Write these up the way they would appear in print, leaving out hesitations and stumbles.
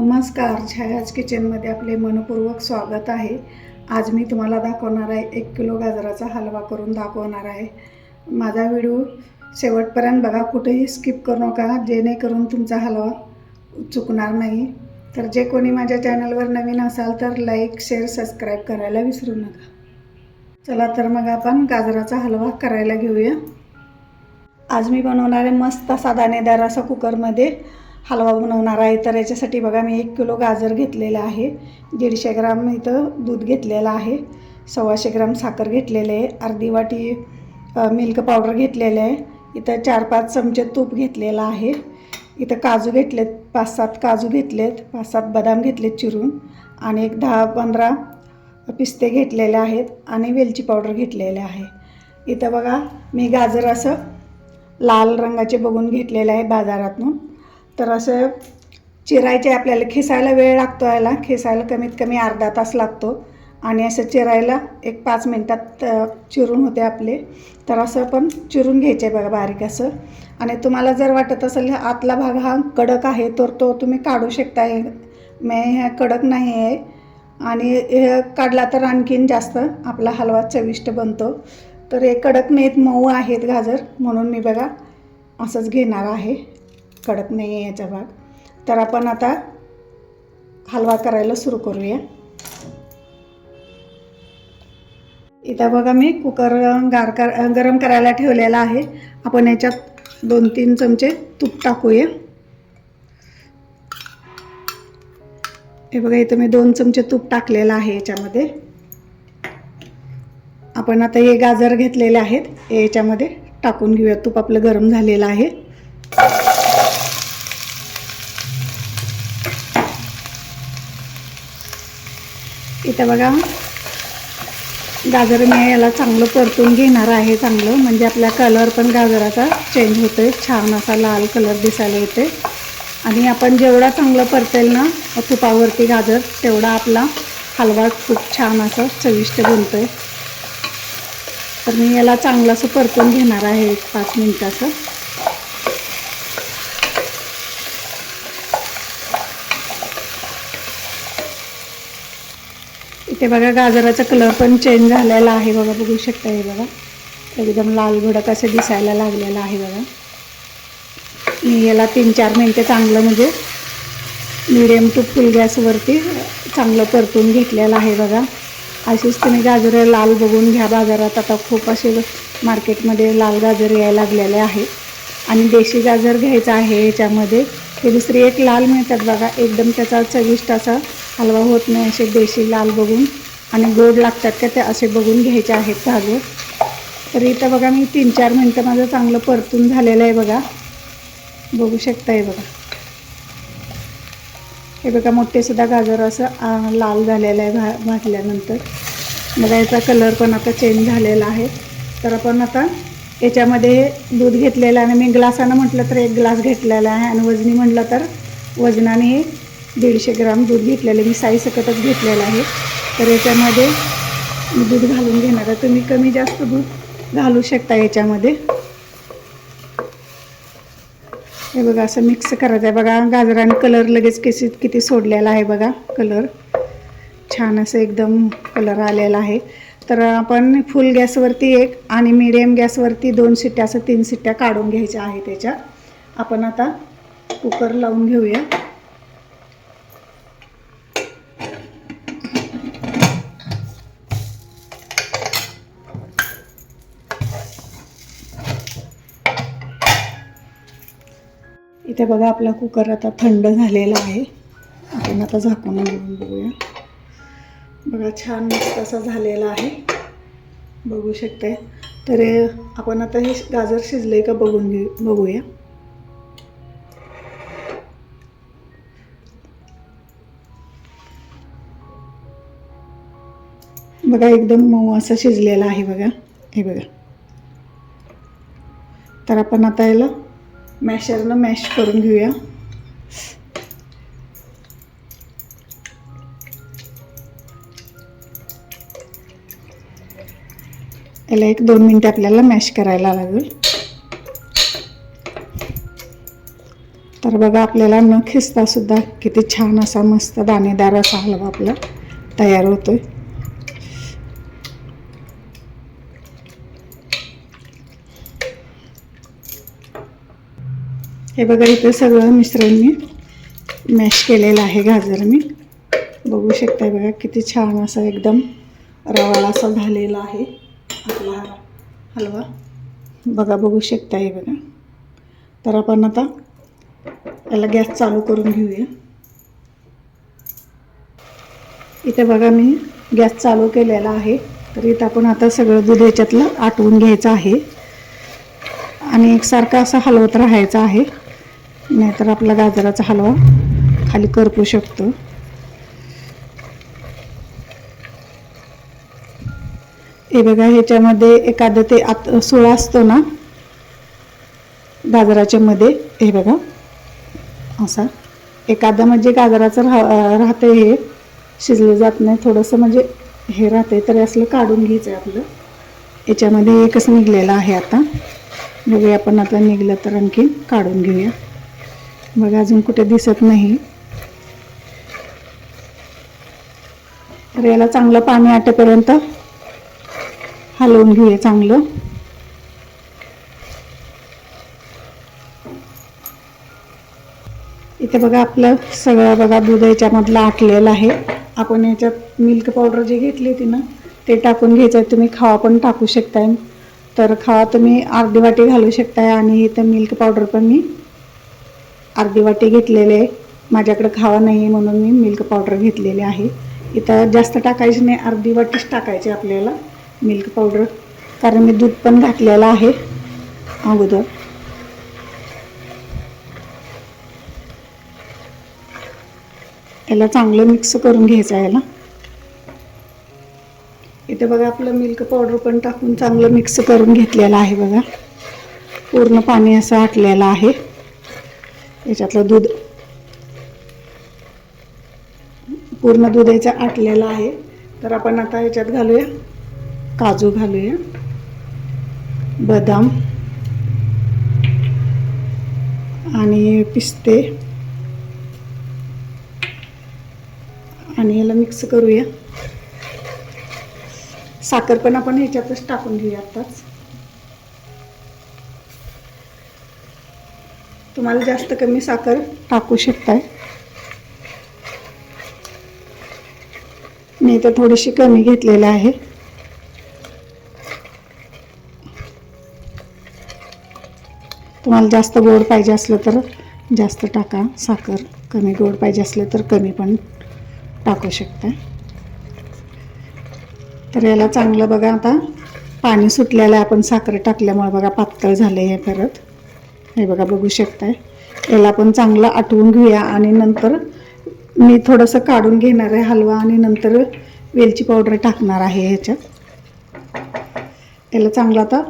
नमस्कार, छायाज किचनमध्ये आपले मनपूर्वक स्वागत आहे। आज मी तुम्हाला दाखवणार आहे 1 किलो गाजराचा हलवा करून दाखवणार आहे। माझा व्हिडिओ शेवटपर्यंत बघा, कुठेही स्किप करू नका, जेणेकरून तुमचा हलवा चुकणार नाही। तर जे कोणी माझ्या चॅनलवर नवीन असाल तर लाईक, शेअर, सबस्क्राईब करायला विसरू नका। चला तर मग आपण गाजराचा हलवा करायला घेऊया। आज मी बनवणार आहे मस्त असा दाणेदार असा कुकरमध्ये हलवा बनवणार आहे। तर याच्यासाठी बघा, मी 1 किलो गाजर घेतलेला आहे, 150 ग्राम इथं दूध घेतलेलं आहे, 125 ग्राम साखर घेतलेले आहे, अर्धी वाटी मिल्क पावडर घेतलेले आहे, इथं 4-5 चमचे तूप घेतलेलं आहे, इथं काजू घेतलेत, 5-7 काजू घेतलेत, 5-7 बदाम घेतलेत चिरून, आणि एक 10-15 पिस्ते घेतलेले आहेत, आणि वेलची पावडर घेतलेले आहे। इथं बघा, मी गाजर असं लाल रंगाचे बघून घेतलेले आहे बाजारातून। तर असं चिरायचे, आपल्याला खिसायला वेळ लागतो, याला खिसायला कमीत कमी अर्धा तास लागतो, आणि असं चिरायला एक 5 मिनटात चिरून होते आपले। तर असं पण चिरून घ्यायचे बघा बारीक असं। आणि तुम्हाला जर वाटत असेल आतला भाग हा कडक आहे तर तो तुम्ही काढू शकता, ह्या कडक नाही आहे, आणि हे काढला तर आणखीन जास्त आपला हलवा चविष्ट बनतो। तर हे कडक नाहीत, मऊ आहेत गाजर, म्हणून मी बघा असंच घेणार आहे, कडक नाही आहे याचा भाग। तर आपण आता हलवा करायला सुरू करूया। इथं बघा, मी कुकर गरम करायला ठेवलेला आहे। आपण याच्यात 2-3 चमचे तूप टाकूया। हे बघा, इथं मी 2 चमचे तूप टाकलेलं आहे याच्यामध्ये। आपण आता हे गाजर घेतलेले आहेत, हे याच्यामध्ये टाकून घेऊया। तूप आपलं गरम झालेलं आहे। इथं बघा, गाजर मी याला चांगलं परतून घेणार आहे, चांगलं म्हणजे आपला कलर पण गाजराचा चेंज होतोय, छान असा लाल कलर दिसायला येते। आणि आपण जेवढा चांगलं परतेल ना तुपावरती गाजर, तेवढा आपला हलवा खूप छान असा चविष्ट बनतोय। तर मी याला चांगलं असं परतून घेणार आहे 5 मिनिटाचं। इथे बघा, गाजराचा कलर पण चेंज झालेला आहे बघा, बघू शकता। हे बघा, एकदम लाल भडक असे दिसायला लागलेलं आहे बघा। मी याला 3-4 मिनिटे चांगलं म्हणजे मीडियम टू फुल गॅसवरती चांगलं परतून घेतलेलं आहे बघा। अशीच तुम्ही गाजरं लाल बघून घ्या। बाजारात आता खूप असे मार्केटमध्ये लाल गाजर यायला लागलेले आहेत, आणि देशी गाजर घ्यायचा आहे याच्यामध्ये। हे दुसरी एक लाल मिळतात बघा, एकदम त्याचा चविष्ट असा हलवा होत नाही, असे देशी लाल बघून, आणि गोड लागतात का ते असे बघून घ्यायचे आहेत गाजर। तर इथं बघा, मी 3-4 मिनटं माझं चांगलं परतून झालेलं आहे बघा, बघू शकता। हे बघा, हे बघा, मोठेसुद्धा गाजर असं लाल झालेलं आहे भाजल्यानंतर। बघा, याचा कलर पण आता चेंज झालेला आहे। तर आपण आता याच्यामध्ये दूध घेतलेलं आहे, मी ग्लासानं म्हटलं तर 1 ग्लास घेतलेला आहे, आणि वजनी म्हटलं तर वजनाने 150 ग्राम दूध घेतलेलं, मी साईसकटच घेतलेलं आहे। तर याच्यामध्ये मी दूध घालून घेणार आहे, तुम्ही कमी जास्त दूध घालू शकता याच्यामध्ये। हे बघा, असं मिक्स करायचं आहे बघा। गाजराने कलर लगेच किती सोडलेला आहे बघा, कलर छान असं एकदम कलर आलेला आहे। तर आपण फुल गॅसवरती 1 आणि मीडियम गॅसवरती 2 शिट्ट्या, असं 3 शिट्ट्या काढून घ्यायच्या आहेत त्याच्या। आपण आता कुकर लावून घेऊया। इथे बघा, आपला कुकर आता थंड झालेला आहे, आपण आता झाकून घेऊन बघूया। बघा, छान मस्त असा झालेला आहे, बघू शकते। तर आपण आता हे गाजर शिजले का बघूया। बघा, एकदम मऊ असं शिजलेलं आहे बघा, हे बघा। तर आपण आता याला मॅशरनं मॅश करून घेऊया। याला 1-2 मिनिटे आपल्याला मॅश करायला लागेल। तर बघा आपल्याला न खिसता सुद्धा किती छान असा मस्त दाणेदार असा हलवा आपला तयार होतोय. हे बघा इथे सगळं मिश्रण मी मॅश केलेलं आहे. गाजर मी बघू शकताय बघा किती छान असा एकदम रवाळ असा झालेला आहे आपला हलवा. बघा बघू शकताय बघा. तर आपण आता याला गॅस चालू करून घेऊया. इथे बघा मी गॅस चालू केलेला आहे. तर इथं आपण आता सगळं दूध याच्यातलं आटवून घ्यायचं आहे आणि एकसारखा असा हलवत राहायचा आहे, नाहीतर आपला गाजराचा हलवा खाली करपू शकतो. हे बघा ह्याच्यामध्ये एखादं ते सोळा असतो ना गाजराच्या मध्ये, हे बघा असा एखादा म्हणजे गाजराचं राहतं, हे शिजलं जात नाही थोडंसं म्हणजे हे राहते, तर असलं काढून घ्यायचं आहे आपलं. याच्यामध्ये एकच निघलेलं आहे. आता बघूया आपण आता निघलं तर आणखी काढून घेऊया. बघा अजून कुठे दिसत नाही. तर याला चांगलं पाणी आटेपर्यंत हलवून घेऊया चांगलं. इथे बघा आपलं सगळं बघा दूध याच्यामधलं आटलेलं आहे. आपण याच्यात मिल्क पावडर जी घेतली होती ना ते टाकून घ्यायचं आहे. तुम्ही खावा पण टाकू शकताय, तर खावा तुम्ही अर्धी वाटी घालू शकताय आणि इथं मिल्क पावडर पण मी अर्धी वाटी घेतलेले आहे. माझ्याकडे खावा नाही म्हणून मी मिल्क पावडर घेतलेली आहे. इथं जास्त टाकायची नाही, अर्धी वाटीच टाकायची आपल्याला मिल्क पावडर, कारण मी दूध पण घातलेलं आहे अगोदर. याला चांगलं मिक्स करून घ्यायचं आहे याला. इथे बघा आपलं मिल्क पावडर पण टाकून चांगलं मिक्स करून घेतलेलं आहे. बघा पूर्ण पाणी असं आटलेलं आहे. याच्यातलं दूध पूर्ण दूध याचं आटलेलं आहे. तर आपण आता याच्यात घालूया काजू, घालूया बदाम आणि पिस्ते आणि याला मिक्स करूया. साखर पण आपण ह्याच्यातच टाकून घेऊया आताच. तुम्हाला जास्त कमी साखर टाकू शकताय, मी तर थोडीशी कमी घेतलेली आहे. तुम्हाला जास्त गोड पाहिजे असलं तर जास्त टाका साखर, कमी गोड पाहिजे असलं तर कमी पण टाकू शकता. तर याला चांगलं बघा आता पाणी सुटलेलं आहे. आपण साखर टाकल्यामुळे बघा पातळ झाले हे परत. हे बघा बघू शकताय. याला आपण चांगलं आटवून घेऊया आणि नंतर मी थोडंसं काढून घेणार आहे हलवा आणि नंतर वेलची पावडर टाकणार आहे ह्याच्यात. याला चांगलं आता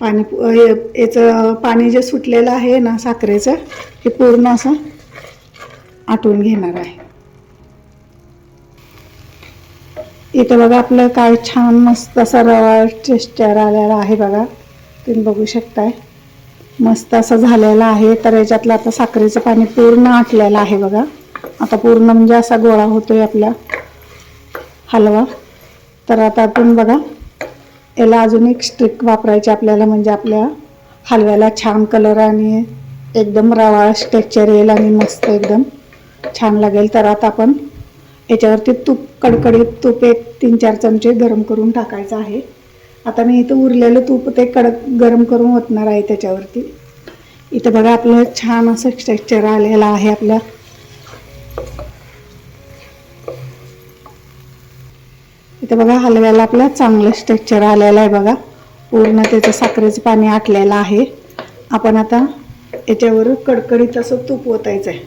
पाणी याचं पाणी जे सुटलेलं आहे ना साखरेचं, हे पूर्ण असं आटवून घेणार आहे. इथे बघा आपलं काय छान मस्त असा रवा टेक्स्चर आलेला आहे. बघा तुम्ही बघू शकताय मस्त असं झालेलं आहे. तर याच्यातलं आता साखरेचं पाणी पूर्ण आटलेलं आहे. बघा आता पूर्ण म्हणजे असा गोळा होतोय आपला हलवा. तर आता आपण बघा याला अजून एक स्टिक वापरायची आपल्याला, म्हणजे आपल्या हलव्याला छान कलर आणि एकदम रवाळ टेक्स्चर येईल आणि मस्त एकदम छान लागेल. तर आता आपण याच्यावरती तूप, कडकडीत तूप एक 3-4 चमचे गरम करून टाकायचं आहे. आता मी इथं उरलेलं तूप ते कडक गरम करून ओतणार आहे त्याच्यावरती. इथं बघा आपलं छान असं टेक्स्चर आलेलं आहे आपल्या. इथं बघा हलव्याला आपलं चांगलं टेक्स्चर आलेलं आहे. बघा पूर्ण त्याचं साखरेचं पाणी आटलेलं आहे. आपण आता याच्यावर कडकडीत असं तूप ओतायचं आहे.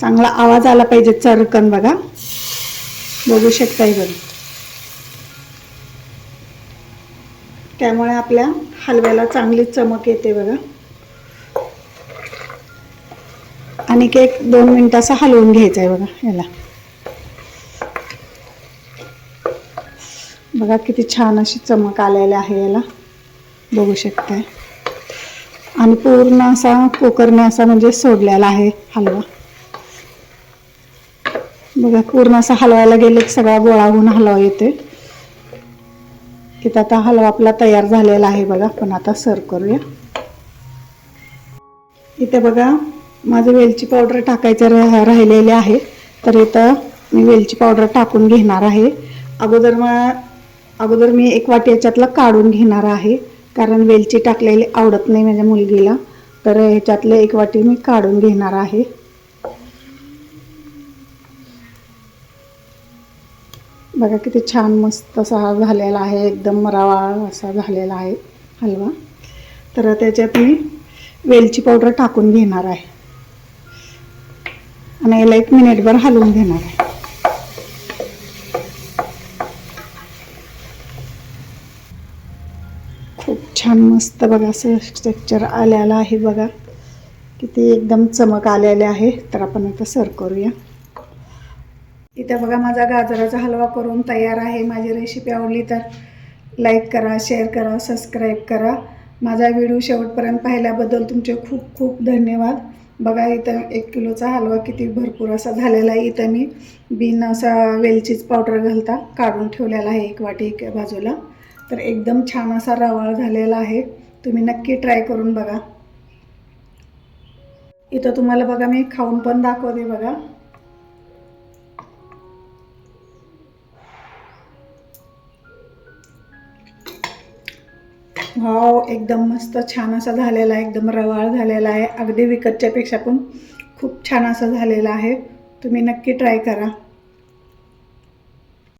चांगला आवाज आला पाहिजे चरकन. बघा बघू शकताय बघा. त्यामुळे आपल्या हलव्याला चांगली चमक येते बघा. आणि 1-2 मिनिट असं हलवून घ्यायचं आहे बघा याला. बघा किती छान अशी चमक आलेली आहे याला, बघू शकताय. आणि पूर्ण असा कुकरने असा म्हणजे सोडलेला आहे हलवा. बघा पूर्ण असा हलवायला गेले की सगळा गोळा होऊन हलवा येते. इथं आता हलवा आपला तयार झालेला आहे बघा. पण आता सर्व करूया. इथे बघा माझं वेलची पावडर टाकायचं राहिलेले आहे. तर इथं मी वेलची पावडर टाकून घेणार आहे. अगोदर मी एक वाटी याच्यातलं काढून घेणार आहे, कारण वेलची टाकलेली आवडत नाही माझ्या मुलगीला. तर ह्याच्यातलं एक वाटी मी काढून घेणार आहे. बघा किती छान मस्त असा झालेला आहे, एकदम रवा असा झालेला आहे हलवा. तर त्याच्यात मी वेलची पावडर टाकून घेणार आहे आणि याला 1 मिनिटभर हलवून घेणार आहे. खूप छान मस्त बघा असं स्ट्रक्चर आलेलं आहे. बघा किती एकदम चमक आलेले आहे. तर आपण आता सर्व करूया. इथे बघा माझा गाजराचा हलवा करून तयार आहे. माझी रेसिपी आवडली तर लाईक करा, शेअर करा, सबस्क्राईब करा. माझा व्हिडिओ शेवटपर्यंत पाहिल्याबद्दल तुमचे खूप खूप धन्यवाद. बघा इथं 1 किलोचा हलवा किती भरपूर असा झालेला आहे. इथं मी बिन असा वेलचीच पावडर घालता काढून ठेवलेला आहे 1 वाटी एका बाजूला. तर एकदम छान असा रवाळ झालेला आहे. तुम्ही नक्की ट्राय करून बघा. इथं तुम्हाला बघा मी खाऊन पण दाखवते बघा. वाव, एकदम मस्त छान असा झालेला आहे. एकदम रवाळ झालेला आहे. अगदी विकतच्या पेक्षा पण खूप छान असा झालेला आहे. तुम्ही नक्की ट्राय करा.